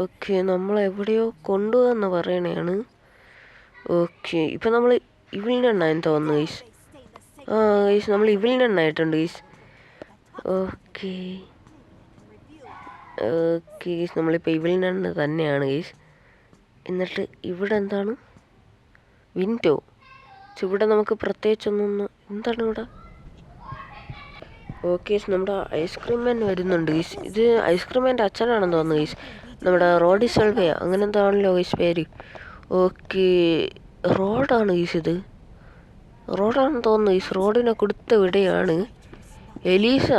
ഓക്കെ, നമ്മളെവിടെയോ കൊണ്ടുപോകാമെന്ന് പറയണതാണ്. ഓക്കെ, ഇപ്പം നമ്മൾ ഇവിലിനെണ്ണായെന്ന് തോന്നുന്നു ഗൈസ്. ഗൈസ് നമ്മൾ ഇവിലിനെണ്ണായിട്ടുണ്ട് ഗൈസ്. ഓക്കെ ഓക്കെ ഗൈസ്, നമ്മളിപ്പോൾ ഇവിലിനെണ്ണ തന്നെയാണ് ഗൈസ്. എന്നിട്ട് ഇവിടെ എന്താണ്? വിൻഡോ. ഇവിടെ നമുക്ക് പ്രത്യേകിച്ചൊന്നും എന്താണ് ഇവിടെ? ഓക്കെ, നമ്മുടെ ഐസ്ക്രീം മാൻ വരുന്നുണ്ട് ഗൈസ്. ഇത് ഐസ്ക്രീം മാൻ്റെ അച്ഛനാണെന്ന് തോന്നുന്നു ഗൈസ്. നമ്മുടെ റോഡി സെൽവയ അങ്ങനെ എന്താണല്ലോ ഗൈസ് പേര്. ഓക്കെ, റോഡാണ് ഗൈസ്. ഇത് റോഡാണെന്ന് തോന്നുന്നു ഗൈസ്. റോഡിനെ കൊടുത്ത ഇവിടെയാണ് എലീസ.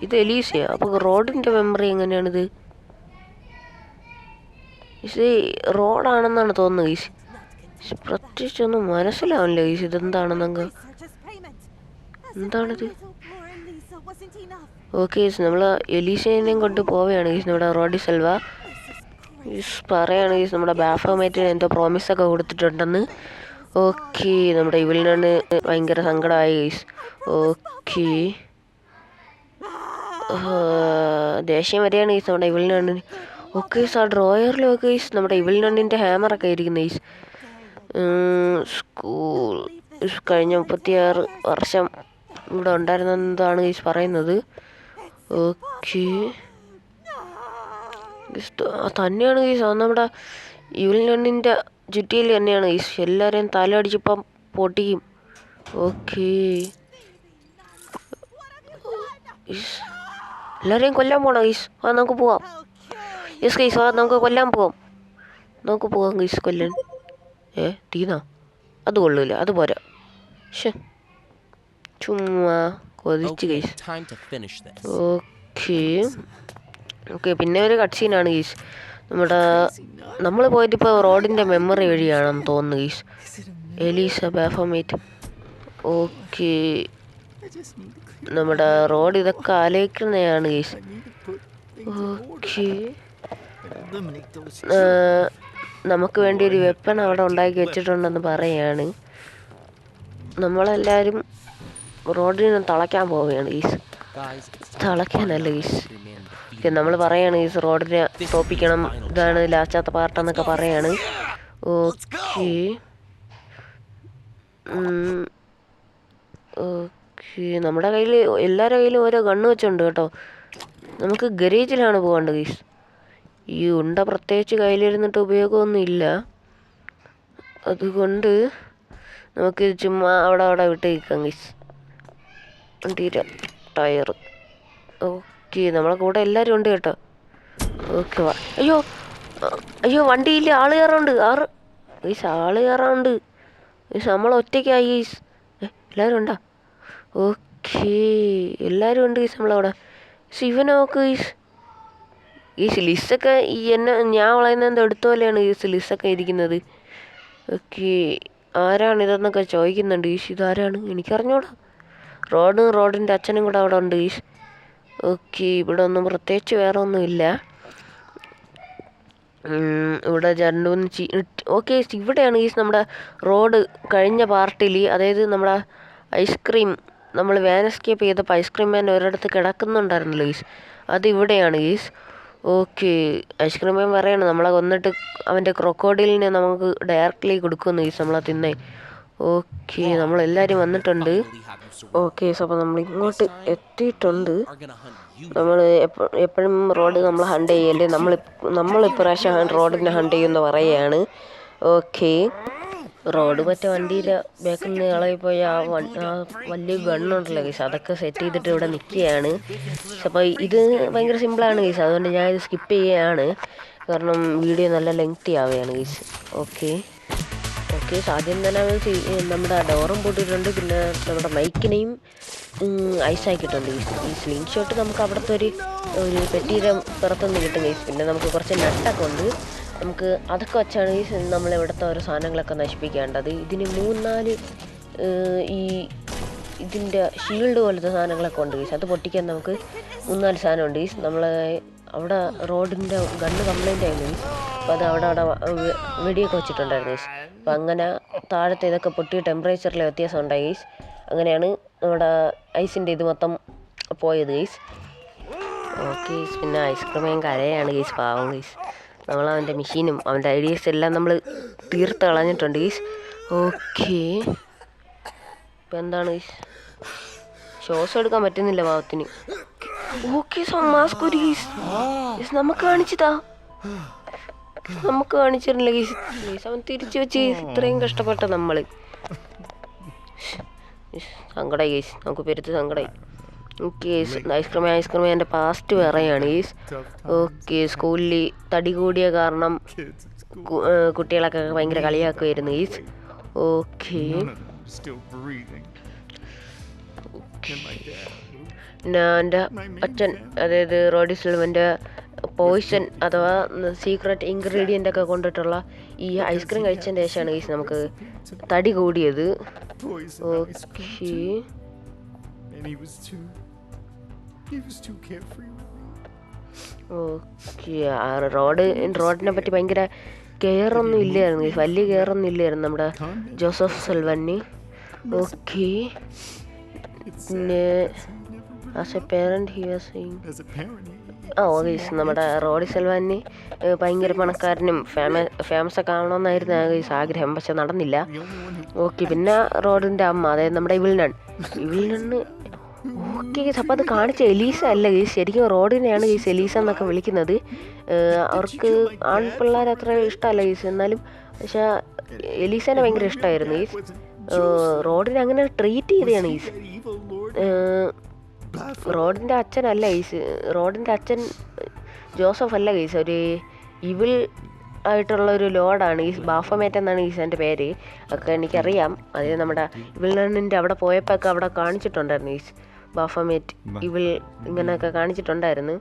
ഇത് എലീസയാ? അപ്പോൾ റോഡിൻ്റെ മെമ്മറി എങ്ങനെയാണിത്? ഇത് റോഡാണെന്നാണ് തോന്നുന്നത് ഗൈസ്. പ്രത്യേകിച്ചൊന്നും മനസ്സിലാവില്ല ഗൈസ് ഇതെന്താണെന്നങ്ങ്. എന്താണിത്? ഓക്കെ ഗൈസ്, നമ്മൾ എലീസേനെയും കൊണ്ട് പോവുകയാണ് ഗൈസ്. നമ്മുടെ റോഡി സെൽവ പറയാണ് ഗൈസ് നമ്മുടെ ബാഫോമേറ്റിന് എന്തോ പ്രോമിസൊക്കെ കൊടുത്തിട്ടുണ്ടെന്ന്. ഓക്കെ, നമ്മുടെ ഇവലിനാണ് ഭയങ്കര സങ്കടമായി ഗൈസ്. ഓക്കെ, ദേഷ്യം വരെയാണ് ഗൈസ് നമ്മുടെ ഇവലിനാണ്. ഓക്കെ ഗൈസ്, ആ ഡ്രോയറിൽ ഒക്കെ ഗൈസ് നമ്മുടെ ഇവലിനാണിൻ്റെ ഹാമറൊക്കെ ഇരിക്കുന്നത് ഗൈസ്. സ്കൂൾ കഴിഞ്ഞ 36 വർഷം ഇവിടെ ഉണ്ടായിരുന്നതാണ് ഗൈസ് പറയുന്നത്. ഓക്കെ, തന്നെയാണ് ഗൈസ്. അത് നമ്മുടെ ഇവലിനാണിൻ്റെ ചുറ്റിയിൽ തന്നെയാണ് ഗൈസ്. എല്ലാവരെയും തലയടിച്ചിപ്പം പൊട്ടിക്കും. ഓക്കെ, എല്ലാവരെയും കൊല്ലാൻ പോകണം ഗൈസ്. നമുക്ക് പോവാം. യെസ് ഗൈസ്, നമുക്ക് കൊല്ലാൻ പോവാം. നമുക്ക് പോവാം ഗൈസ് കൊല്ലാൻ. തീന്നാ? അത് കൊള്ളൂല, അത് പോരാ. ചുമ്മാ കൊതിച്ച് ഗൈസ്. ഓക്കെ ഓക്കെ, പിന്നെ ഒരു കട്ട് സീനാണ് ഗൈസ്. നമ്മൾ പോയിട്ടിപ്പോൾ റോഡിൻ്റെ മെമ്മറി വഴിയാണെന്ന് തോന്നുന്നു ഗൈസ്. എലീസ ബാഫോമേറ്റ്. ഓക്കെ, നമ്മുടെ റോഡ് ഇതൊക്കെ ആലോചിക്കുന്നതാണ് ഗൈസ്. ഓക്കെ, നമുക്ക് വേണ്ടി ഒരു വെപ്പൺ അവിടെ ഉണ്ടാക്കി വെച്ചിട്ടുണ്ടെന്ന് പറയാണ്. നമ്മളെല്ലാവരും റോഡിന് തളയ്ക്കാൻ പോവുകയാണ് ഗൈസ്. തളയ്ക്കാനല്ല ഗൈസ്, നമ്മൾ പറയാണ് ഗൈസ് റോഡിനെ തോപ്പിക്കണം, ഇതാണ് ലാസ്റ്റാത്ത പാർട്ടെന്നൊക്കെ പറയാണ്. ഓക്കെ ഓക്കെ, നമ്മുടെ കയ്യിൽ എല്ലാവരുടെ കയ്യിലും ഓരോ ഗണ്ണ് വെച്ചുണ്ട് കേട്ടോ. നമുക്ക് ഗരേജിലാണ് പോകേണ്ടത് ഗൈസ്. ഈ ഉണ്ട പ്രത്യേകിച്ച് കയ്യിലിരുന്നിട്ട് ഉപയോഗമൊന്നും ഇല്ല. അതുകൊണ്ട് നമുക്ക് ചുമ്മാ അവിടെ വിട്ട് നിൽക്കാം ഗൈസ്. വണ്ടിയുടെ ടയർ. ഓക്കെ, നമ്മളെ കൂടെ എല്ലാവരും ഉണ്ട് കേട്ടോ. ഓക്കെ, അയ്യോ വണ്ടിയിൽ ആൾ കയറുന്നുണ്ട്. ഗൈസ് ആൾ കയറാറുണ്ട് ഗൈസ്. നമ്മൾ ഒറ്റയ്ക്കായി ഗൈസ്. എല്ലാവരും ഉണ്ടാ? ഓക്കെ, എല്ലാവരും ഉണ്ട് ഗൈസ് നമ്മളവിടെ. ഇവനെ നോക്ക് ഗൈസ്. ലിസൊക്കെ ഞാൻ വളയുന്ന എന്തോ എടുത്ത പോലെയാണ് ലിസൊക്കെ ഇരിക്കുന്നത്. ഓക്കെ, ആരാണിതെന്നൊക്കെ ചോദിക്കുന്നുണ്ട് ഗീഷ്. ഇതാരാണ് എനിക്കറിഞ്ഞൂടാ. റോഡിൻ്റെ അച്ഛനും കൂടെ അവിടെ ഉണ്ട് ഗീഷ്. ഓക്കെ, ഇവിടെ ഒന്നും പ്രത്യേകിച്ച് വേറെ ഒന്നുമില്ല. ഇവിടെ ഓക്കെ, ഇവിടെയാണ് ഗീസ് നമ്മുടെ റോഡ് കഴിഞ്ഞ പാർട്ടിൽ, അതായത് നമ്മുടെ ഐസ്ക്രീം നമ്മൾ വാൻ എസ്കേപ്പ് ചെയ്തപ്പോൾ ഐസ്ക്രീം മാൻ ഒരിടത്ത് കിടക്കുന്നുണ്ടായിരുന്നല്ലോ ഗീസ്. അതിവിടെയാണ് ഗീസ്. ഓക്കെ, ഐസ്ക്രീം മാൻ പറയാണ് നമ്മളെ കൊന്നിട്ട് അവൻ്റെ ക്രൊക്കോഡിലിനെ നമുക്ക് ഡയറക്റ്റ്ലി കൊടുക്കുമെന്ന് ഗീസ്, നമ്മളെ തിന്നേ. ഓക്കെ, നമ്മളെല്ലാവരും വന്നിട്ടുണ്ട്. ഓക്കെ, അപ്പോൾ നമ്മൾ ഇങ്ങോട്ട് എത്തിയിട്ടുണ്ട്. നമ്മൾ എപ്പോഴും റോഡ് നമ്മൾ ഹണ്ട് ചെയ്യല്ലേ, നമ്മളിപ്രാവശ്യം റോഡിനെ ഹണ്ട് ചെയ്യുമെന്ന് പറയുകയാണ്. ഓക്കെ, റോഡ് മറ്റേ വണ്ടിയുടെ ബാക്കിൽ നിന്ന് ഇളകിപ്പോയി ആ വലിയ ഗണ്ണുണ്ടല്ലോ ഗൈസ്, അതൊക്കെ സെറ്റ് ചെയ്തിട്ട് ഇവിടെ നിൽക്കുകയാണ്. അപ്പോൾ ഇത് ഭയങ്കര സിമ്പിളാണ് ഗൈസ്, അതുകൊണ്ട് ഞാനിത് സ്കിപ്പ് ചെയ്യുകയാണ്, കാരണം വീഡിയോ നല്ല ലെങ്തി ആവുകയാണ് ഗൈസ്. ഓക്കെ, ആദ്യം തന്നെ നമ്മുടെ ഡോറും പൂട്ടിയിട്ടുണ്ട്, പിന്നെ നമ്മുടെ മൈക്കിനെയും ഐസാക്കിയിട്ടുണ്ട് ഗൈസ്. ഈ സ്ലിംഗ് ഷോട്ട് നമുക്ക് അവിടുത്തെ ഒരു പെട്ടിയുടെ പുറത്തുനിന്ന് കിട്ടും ഗൈസ്. പിന്നെ നമുക്ക് കുറച്ച് നട്ടൊക്കെ ഉണ്ട്, നമുക്ക് അതൊക്കെ വെച്ചാണ് ഈ നമ്മളിവിടുത്തെ ഓരോ സാധനങ്ങളൊക്കെ നശിപ്പിക്കേണ്ടത്. ഇതിന് 3-4 ഇതിൻ്റെ ഷീൽഡ് പോലത്തെ സാധനങ്ങളൊക്കെ ഉണ്ട് ഗീസ്. അത് പൊട്ടിക്കാൻ നമുക്ക് 3-4 സാധനമുണ്ട് ഗീസ്. നമ്മൾ അവിടെ റോഡിൻ്റെ ഗണ്ണ് കംപ്ലൈൻ്റ് ആയിരുന്നു ഗീസ്. അപ്പോൾ അത് അവിടെ വെടിയൊക്കെ വെച്ചിട്ടുണ്ടായിരുന്നു ഗീസ്. അപ്പം അങ്ങനെ താഴത്തെ ഇതൊക്കെ പൊട്ടിയ ടെമ്പറേച്ചറിൽ വ്യത്യാസം ഉണ്ടായി ഗൈസ്. അങ്ങനെയാണ് നമ്മുടെ ഐസിൻ്റെ ഇത് മൊത്തം പോയത് ഗൈസ്. ഓക്കെ ഗൈസ്, പിന്നെ ഐസ്ക്രീം കരയാണ് ഗൈസ്, പാവം ഗൈസ്. നമ്മളവൻ്റെ മെഷീനും അവൻ്റെ ഐഡിയസ് എല്ലാം നമ്മൾ തീർത്ത് കളഞ്ഞിട്ടുണ്ട് ഗൈസ്. ഓക്കെ, ഇപ്പം എന്താണ് ഗൈസ്, ശ്വാസം എടുക്കാൻ പറ്റുന്നില്ല പാവത്തിന്. ഓക്കെ, മാസ്ക് ഒരു ഗൈസ് നമുക്ക് കാണിച്ചതാ, നമുക്ക് കാണിച്ചിരുന്നില്ല ഗൈസ്. ഗൈസ് അവൻ തിരിച്ചു വെച്ച് ഇത്രയും കഷ്ടപ്പെട്ട നമ്മൾ. സങ്കടമായി ഗൈസ്, നമുക്ക് പെരുത്ത് സങ്കടമായി. ഓക്കെ, ഐസ്ക്രീം എൻ്റെ പാസ്റ്റ് വേറെയാണ് ഗൈസ്. ഓക്കെ, സ്കൂളിൽ തടി കൂടിയ കാരണം കുട്ടികളൊക്കെ ഭയങ്കര കളിയാക്കുമായിരുന്നു ഗൈസ്. ഓക്കെ, പിന്നെ എൻ്റെ അച്ഛൻ, അതായത് റോഡി സിൽവൻ്റെ പോയിസൺ അഥവാ സീക്രട്ട് ഇൻഗ്രീഡിയൻ്റ് ഒക്കെ കൊണ്ടിട്ടുള്ള ഈ ഐസ്ക്രീം കഴിച്ചതിൻ്റെ ശേഷമാണ് ഗൈസ് നമുക്ക് തടി കൂടിയത്. ഓക്കെ, റോഡിനെ പറ്റി ഭയങ്കര കെയറൊന്നും ഇല്ലായിരുന്നു ഗൈസ്, വലിയ കെയറൊന്നും ഇല്ലായിരുന്നു നമ്മുടെ ജോസഫ് സിൽവന്. ഓക്കെ, പിന്നെ as A parent he was saying guys നമ്മുടെ റോഡി സിൽവന് ഭയങ്കര പണക്കാരനും ഫേമസ് ഒക്കെ ആവണമെന്നായിരുന്നു ഗൈസ് ആഗ്രഹം, പക്ഷെ നടന്നില്ല. ഓക്കെ, പിന്നെ റോഡിൻ്റെ അമ്മ, അതായത് നമ്മുടെ ഇവിൽനൺ. ഓക്കെ ഗൈസ്, അപ്പോൾ അത് കാണിച്ച എലീസ അല്ല ഗൈസ്, ശരിക്കും റോഡിനെയാണ് ഗൈസ് എലീസ എന്നൊക്കെ വിളിക്കുന്നത്. അവർക്ക് ആൺപിള്ളേർ അത്ര ഇഷ്ടമല്ല ഗൈസ്, എന്നാലും പക്ഷെ എലീസേനെ ഭയങ്കര ഇഷ്ടമായിരുന്നു ഗൈസ്. റോഡിനെ അങ്ങനെ ട്രീറ്റ് ചെയ്തതാണ് ഗൈസ്. റോഡിൻ്റെ അച്ഛനല്ല ഗൈസ്, റോഡിൻ്റെ അച്ഛൻ ജോസഫ് അല്ല ഗൈസ്, ഒരു ഇവിൾ ആയിട്ടുള്ള ഒരു ലോഡാണ് ഗൈസ്. ബാഫമേറ്റ് എന്നാണ് ഗൈസ് എൻ്റെ പേര്, ഒക്കെ എനിക്കറിയാം. അതായത് നമ്മുടെ ഇവിളിൻ്റെ അവിടെ പോയപ്പോൾ ഒക്കെ അവിടെ കാണിച്ചിട്ടുണ്ടായിരുന്നു ഗൈസ്, ബാഫമേറ്റ് ഇവിൾ ഇങ്ങനെയൊക്കെ കാണിച്ചിട്ടുണ്ടായിരുന്നു.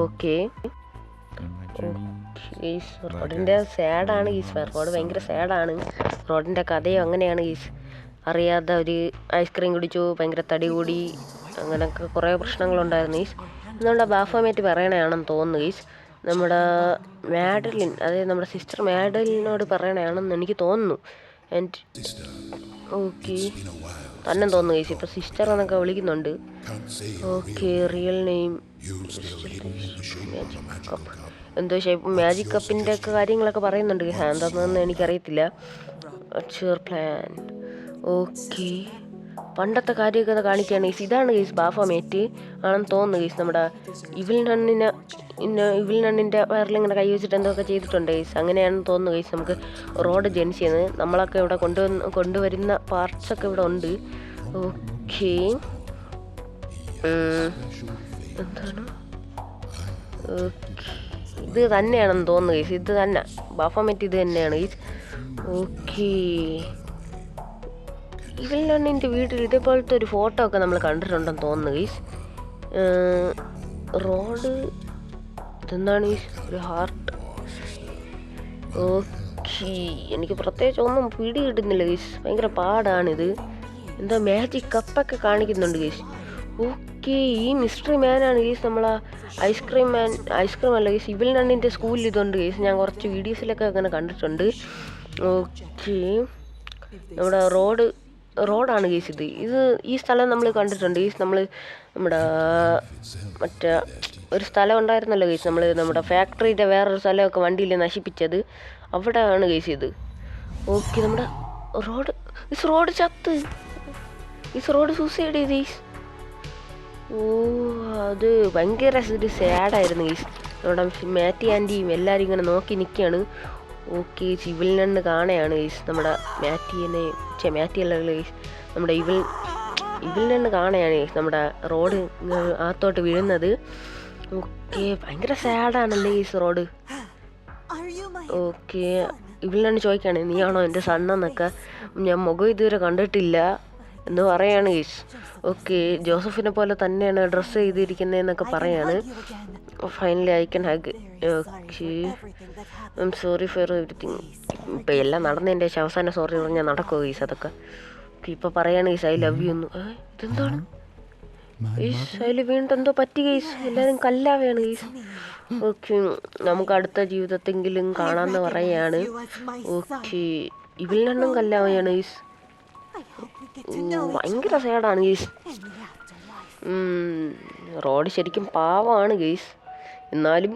ഓക്കെ, റോഡിൻ്റെ സാഡാണ് ഗീസ്, റോഡ് ഭയങ്കര സാഡാണ്. റോഡിൻ്റെ കഥയും അങ്ങനെയാണ് ഗീസ്. അറിയാതെ ഒരു ഐസ്ക്രീം കുടിച്ചു, ഭയങ്കര തടി കൂടി, അങ്ങനെയൊക്കെ കുറേ പ്രശ്നങ്ങളുണ്ടായിരുന്നു ഗീസ്. നമ്മുടെ ബാഫമേറ്റ് പറയണതാണെന്ന് തോന്നുന്നു ഗീസ്, നമ്മുടെ മാഡലിൻ, അതായത് നമ്മുടെ സിസ്റ്റർ മാഡലിനോട് പറയണതാണെന്ന് എനിക്ക് തോന്നുന്നു. ആൻഡ് ഓക്കെ തന്നെ തോന്നുന്നു ഗൈസ്, ഇപ്പോൾ സിസ്റ്റർ എന്നൊക്കെ വിളിക്കുന്നുണ്ട്. ഓക്കെ, റിയൽ നെയിം എന്തോ മാജിക് കപ്പിൻ്റെ ഒക്കെ കാര്യങ്ങളൊക്കെ പറയുന്നുണ്ട് ഗൈസ്, എന്താണെന്ന് എനിക്കറിയത്തില്ല. പ്ലാൻ. ഓക്കെ, പണ്ടത്തെ കാര്യമൊക്കെ കാണിക്കുകയാണ് ഗൈസ്. ഇതാണ് ഗൈസ് ബാഫമേറ്റ് ആണെന്ന് തോന്നുന്നു ഗൈസ്. നമ്മുടെ ഇവിൽ നണ്ണിൻ്റെ വയറിലിങ്ങനെ കൈ വെച്ചിട്ട് എന്തൊക്കെ ചെയ്തിട്ടുണ്ട് ഗൈസ്, അങ്ങനെയാണെന്ന് തോന്നുന്നു ഗൈസ്. നമുക്ക് റോഡ് ജെൻസ് ചെയ്യുന്നത് നമ്മളൊക്കെ ഇവിടെ കൊണ്ടുവരുന്ന പാർട്സൊക്കെ ഇവിടെ ഉണ്ട്. ഓക്കെ, എന്താണ് ഇത് തന്നെയാണെന്ന് തോന്നുന്നു ഗൈസ്, ഇത് തന്നെ ബാഫമേറ്റ് ഇത് തന്നെയാണ് ഗൈസ്. ഓക്കെ, ഇവലിൻ്റെ വീട്ടിൽ ഇതേപോലത്തെ ഒരു ഫോട്ടോ ഒക്കെ നമ്മൾ കണ്ടിട്ടുണ്ടെന്ന് തോന്നുന്നു ഗൈസ്. റോഡ് ഇതെന്താണ് ഗൈസ്, ഒരു ഹാർട്ട്. ഓക്കെ, എനിക്ക് പ്രത്യേകിച്ച് ഒന്നും പിടി കിട്ടുന്നില്ല ഗൈസ്, ഭയങ്കര പാടാണിത്. എന്താ മാജിക് കപ്പൊക്കെ കാണിക്കുന്നുണ്ട് ഗൈസ്. ഓക്കെ, ഈ മിസ്റ്ററി മാനാണ് ഗൈസ് നമ്മളെ ഐസ്ക്രീം അല്ല ഗൈസ്, ഇവിൽ നണ്ണിൻ്റെ സ്കൂളിൽ ഇതുണ്ട് ഗൈസ്, ഞാൻ കുറച്ച് വീഡിയോസിലൊക്കെ അങ്ങനെ കണ്ടിട്ടുണ്ട്. ഓക്കെ, നമ്മുടെ റോഡാണ് ഗൈസ് ഇത്. ഈ സ്ഥലം നമ്മൾ കണ്ടിട്ടുണ്ട് ഗൈസ്. നമ്മുടെ മറ്റേ ഒരു സ്ഥലം ഉണ്ടായിരുന്നല്ലോ ഗൈസ്, നമ്മുടെ ഫാക്ടറിയുടെ വേറൊരു സ്ഥലമൊക്കെ വണ്ടിയിൽ നശിപ്പിച്ചത്, അവിടെയാണ് ഗൈസ് ഇത്. ഓക്കെ, നമ്മുടെ റോഡ് ചത്ത്, റോഡ് സൂസൈഡ് ചെയ്ത് ഗൈസ്. അത് ഭയങ്കര ഒരു സാഡായിരുന്നു ഗൈസ്. നമ്മുടെ മാറ്റി ആൻറ്റിയും എല്ലാവരും ഇങ്ങനെ നോക്കി നിൽക്കുകയാണ്. ഓക്കെ, ഇവിൽ നണ്ണ് കാണുകയാണ് ഗൈസ്, നമ്മുടെ മാറ്റിയല്ല ഗൈസ്, നമ്മുടെ ഇവിൽ നണ്ണ് കാണുകയാണ് ഗൈസ് നമ്മുടെ റോഡ് അകത്തോട്ട് വീഴുന്നത്. ഓക്കെ, ഭയങ്കര സാഡാണല്ലേ guys road. Okay, Evil Nun ചോദിക്കുകയാണ്, നീയാണോ എൻ്റെ സണ്ണെന്നൊക്കെ, ഞാൻ മുഖം ഇതുവരെ കണ്ടിട്ടില്ല എന്ന് പറയാണ് ഗൈസ്. ഓക്കെ, ജോസഫിനെ പോലെ തന്നെയാണ് ഡ്രസ്സ് ചെയ്തിരിക്കുന്നതെന്നൊക്കെ പറയാണ്. Finally I can hug. Okay, I am sorry for everything. ഇപ്പം എല്ലാം നടന്നതിൻ്റെ ശേഷം അവസാനം സോറി പറഞ്ഞാൽ നടക്കുമോ ഗൈസ് അതൊക്കെ. ഓക്കെ, ഇപ്പോൾ പറയാണ് ഗൈസ് ഐ ലവ് യു എന്ന്. ഇതെന്താണ് ഗൈസ്, അതിൽ വീണ്ടും എന്തോ പറ്റി ഗൈസ്, എല്ലാവരും കല്ലാവുകയാണ് ഗൈസ്. ഓക്കെ, നമുക്ക് അടുത്ത ജീവിതത്തെങ്കിലും കാണാമെന്ന് പറയുകയാണ്. ഓക്കെ, ഇവളിനെണ്ണം കല്ലാവുകയാണ് ഗൈസ്. ഭയങ്കര സേഡാണ് ഗൈസ്. റോഡ് ശരിക്കും പാവമാണ് ഗൈസ്, എന്നാലും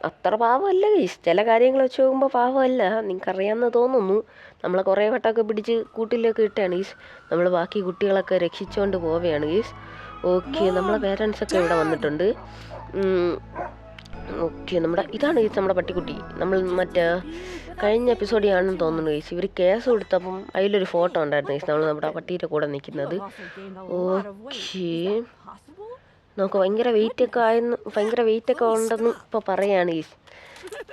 അത്ര പാവമല്ല ഗൈസ്. ചില കാര്യങ്ങൾ വെച്ച് നോക്കുമ്പോൾ പാവമല്ല, നിങ്ങൾക്കറിയാമെന്ന് തോന്നുന്നു. നമ്മളെ കുറേ വട്ടമൊക്കെ പിടിച്ച് കൂട്ടിലൊക്കെ ഇട്ടാണ് ഗൈസ്. നമ്മൾ ബാക്കി കുട്ടികളൊക്കെ രക്ഷിച്ചുകൊണ്ട് പോവുകയാണ് ഗൈസ്. ഓക്കെ, നമ്മളെ പേരൻസൊക്കെ ഇവിടെ വന്നിട്ടുണ്ട്. ഓക്കെ, ഇതാണ് ഗൈസ് നമ്മുടെ പട്ടിക്കുട്ടി. നമ്മൾ മറ്റേ കഴിഞ്ഞ എപ്പിസോഡിലാണെന്ന് തോന്നുന്നു ഗൈസ്. ഇവർ കേസ് കൊടുത്തപ്പം അതിലൊരു ഫോട്ടോ ഉണ്ടായിരുന്നു ഗൈസ്, നമ്മൾ നമ്മുടെ പട്ടീൻ്റെ കൂടെ നിൽക്കുന്നത്. ഓക്കെ, നമുക്ക് ഭയങ്കര വെയിറ്റൊക്കെ ഉണ്ടെന്ന് ഇപ്പോൾ പറയാണ് ഗൈസ്.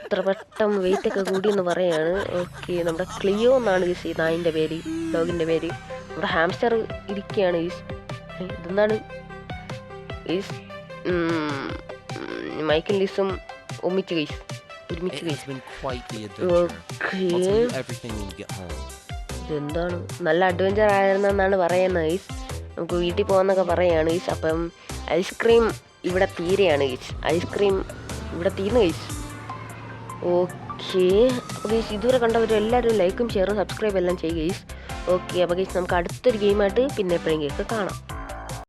ഇത്ര പെട്ടെന്ന് വെയിറ്റൊക്കെ കൂടിയെന്ന് പറയാണ്. ഓക്കെ, നമ്മുടെ ക്ലിയോ എന്നാണ് ഗൈസ് ഈ നായിൻ്റെ പേര്, ഡോഗിൻ്റെ പേര്. നമ്മുടെ ഹാംസ്റ്റർ ഇരിക്കുകയാണ് ഗൈസ്. ഇതെന്താണ് ഗൈസ്? മൈക്കിൾ ലിസും ഒരുമിച്ച് ഗൈസ്. ഇതെന്താണ്, നല്ല അഡ്വഞ്ചർ ആയിരുന്നെന്നാണ് പറയുന്നത് ഗൈസ്. നമുക്ക് വീട്ടിൽ പോകാമെന്നൊക്കെ പറയുകയാണ് ഗൈസ്. അപ്പം ഐസ്ക്രീം ഇവിടെ തീരെയാണ് ഗൈസ്, ഐസ്ക്രീം ഇവിടെ തീർന്നു ഗൈസ്. ഓക്കെ, അപ്പോൾ ഗൈസ് ഇതുവരെ കണ്ടവർ എല്ലാവരും ലൈക്കും ഷെയറും സബ്സ്ക്രൈബ് എല്ലാം ചെയ്യുക ഗൈസ്. ഓക്കെ, അപ്പോൾ ഗൈസ് നമുക്ക് അടുത്തൊരു ഗെയിമായിട്ട് പിന്നെ എപ്പോഴെങ്കിലും കാണാം.